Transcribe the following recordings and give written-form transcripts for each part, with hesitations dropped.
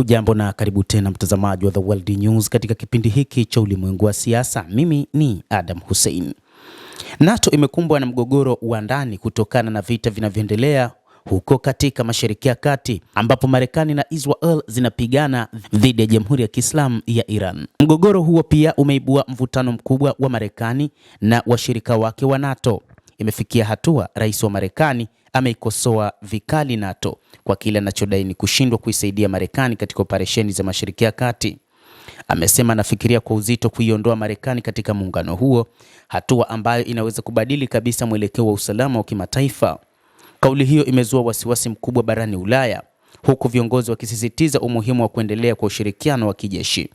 Hujambo na karibu tena mtazamaji wa The World News katika kipindi hiki cha ulimwengu wa siasa. Mimi ni Adam Hussein. NATO imekumbwa na mgogoro wa ndani kutokana na vita vinavyoendelea huko katika Mashariki ya Kati, ambapo Marekani na Israel zinapigana dhidi ya Jamhuri ya Kiislamu ya Iran. Mgogoro huo pia umeibua mvutano mkubwa wa Marekani na washirika wake wa NATO. Imefikia hatua rais wa Marekani ameikosoa vikali NATO kwa kile anachodai ni kushindwa kuisaidia Marekani katika operesheni za Mashariki ya Kati. Amesema anafikiria kwa uzito kuiondoa Marekani katika muungano huo, hatua ambayo inaweza kubadili kabisa mwelekeo wa usalama wa kimataifa. Kauli hiyo imezua wasiwasi mkubwa barani Ulaya, huku viongozi wakisisitiza umuhimu wa kuendelea kwa ushirikiano wa kijeshi.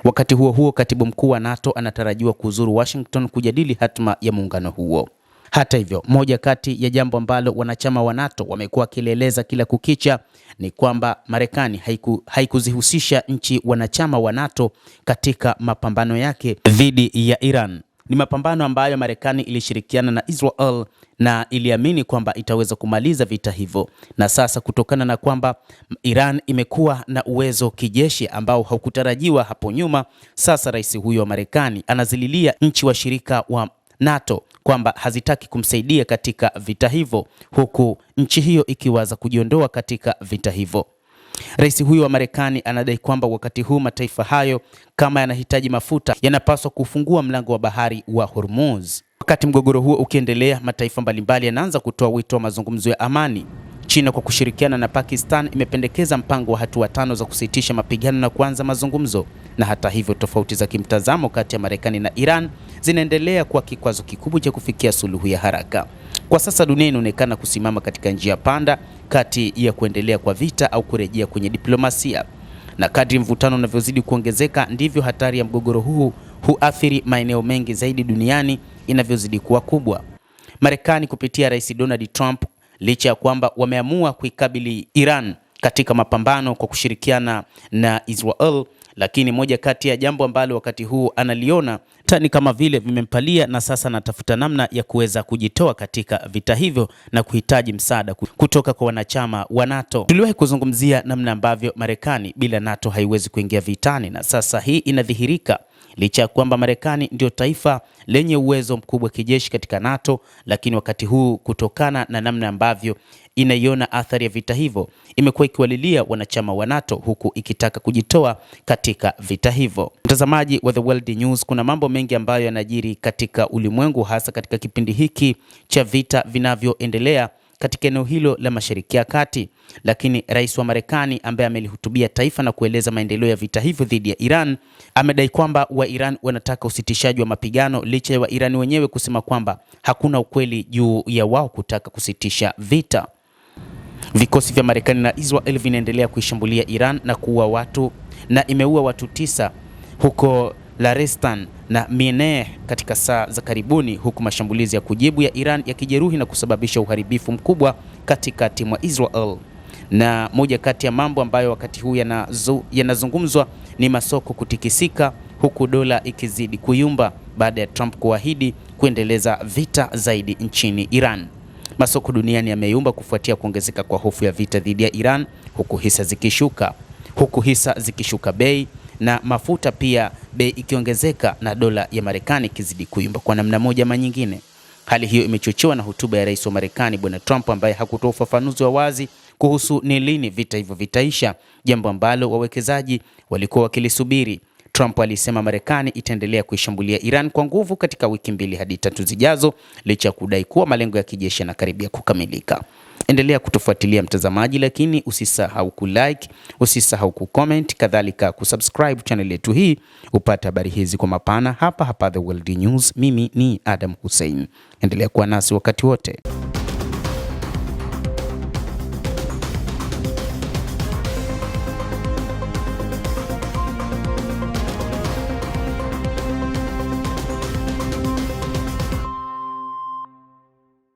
Wakati huo huo, katibu mkuu wa NATO anatarajiwa kuzuru Washington kujadili hatma ya muungano huo. Hata hivyo, moja kati ya jambo ambalo wanachama wa NATO wamekuwa wakieleza kila kukicha ni kwamba Marekani haikuzihusisha nchi wanachama wa NATO katika mapambano yake dhidi ya Iran. Ni mapambano ambayo Marekani ilishirikiana na Israel na iliamini kwamba itaweza kumaliza vita hivyo. Na sasa kutokana na kwamba Iran imekuwa na uwezo kijeshi ambao haukutarajiwa hapo nyuma, sasa rais huyo wa Marekani anazililia nchi washirika wa NATO kwamba hazitaki kumsaidia katika vita hivyo, huku nchi hiyo ikiwaza kujiondoa katika vita hivyo. Rais huyo wa Marekani anadai kwamba wakati huu mataifa hayo kama yanahitaji mafuta yanapaswa kufungua mlango wa bahari wa Hormuz. Wakati mgogoro huo ukiendelea, mataifa mbalimbali yanaanza kutoa wito wa mazungumzo ya amani. China kwa kushirikiana na Pakistan imependekeza mpango wa hatua 5 za kusitisha mapigano na kuanza mazungumzo. Na hata hivyo, tofauti za kimtazamo kati ya Marekani na Iran zinaendelea kuwa kikwazo kikubwa cha kufikia suluhu ya haraka. Kwa sasa dunia inaonekana kusimama katika njia panda kati ya kuendelea kwa vita au kurejea kwenye diplomasia. Na kadri mvutano unavyozidi kuongezeka, ndivyo hatari ya mgogoro huu huathiri maeneo mengi zaidi duniani inavyozidi kuwa kubwa. Marekani kupitia Rais Donald Trump, licha ya kwamba wameamua kuikabili Iran katika mapambano kwa kushirikiana na Israel, lakini moja kati ya jambo ambalo wakati huu analiona tani kama vile vimempalia, na sasa anatafuta namna ya kuweza kujitoa katika vita hivyo na kuhitaji msaada kutoka kwa wanachama wa NATO. Tuliwahi kuzungumzia namna ambavyo Marekani bila NATO haiwezi kuingia vitani, na sasa hii inadhihirika. Licha ya kwamba Marekani ndio taifa lenye uwezo mkubwa kijeshi katika NATO, lakini wakati huu kutokana na namna ambavyo inaiona athari ya vita hivyo, imekuwa ikiwalilia wanachama wa NATO huku ikitaka kujitoa katika vita hivyo. Mtazamaji wa The World News, kuna mambo mengi ambayo yanajiri katika ulimwengu, hasa katika kipindi hiki cha vita vinavyoendelea katika eneo hilo la Mashariki ya Kati. Lakini rais wa Marekani ambaye amelihutubia taifa na kueleza maendeleo ya vita hivyo dhidi ya Iran, amedai kwamba wa Iran wanataka usitishaji wa mapigano, licha ya wa Iran wenyewe kusema kwamba hakuna ukweli juu ya wao kutaka kusitisha vita. Vikosi vya Marekani na Israel vinaendelea kuishambulia Iran na kuua watu, na imeua watu 9 huko Larestan na Mineh katika saa za karibuni, huku mashambulizi ya kujibu ya Iran yakijeruhi na kusababisha uharibifu mkubwa katikati mwa Israel. Na moja kati ya mambo ambayo wakati huu yanazungumzwa ni masoko kutikisika, huku dola ikizidi kuyumba baada ya Trump kuahidi kuendeleza vita zaidi nchini Iran. Masoko duniani yameyumba kufuatia kuongezeka kwa hofu ya vita dhidi ya Iran, huku hisa zikishuka bei, na mafuta pia bei ikiongezeka, na dola ya Marekani ikizidi kuyumba kwa namna moja ama nyingine. Hali hiyo imechochewa na hotuba ya rais wa Marekani Bwana Trump, ambaye hakutoa ufafanuzi wa wazi kuhusu ni lini vita hivyo vitaisha, jambo ambalo wawekezaji walikuwa wakilisubiri. Trump alisema Marekani itaendelea kuishambulia Iran kwa nguvu katika wiki 2 hadi 3 zijazo, licha ya kudai kuwa malengo ya kijeshi yanakaribia kukamilika. Endelea kutufuatilia mtazamaji, lakini usisahau kulike, usisahau kucomment, kadhalika kusubscribe channel yetu hii upate habari hizi kwa mapana hapa The World News. Mimi ni Adam Hussein. Endelea kuwa nasi wakati wote.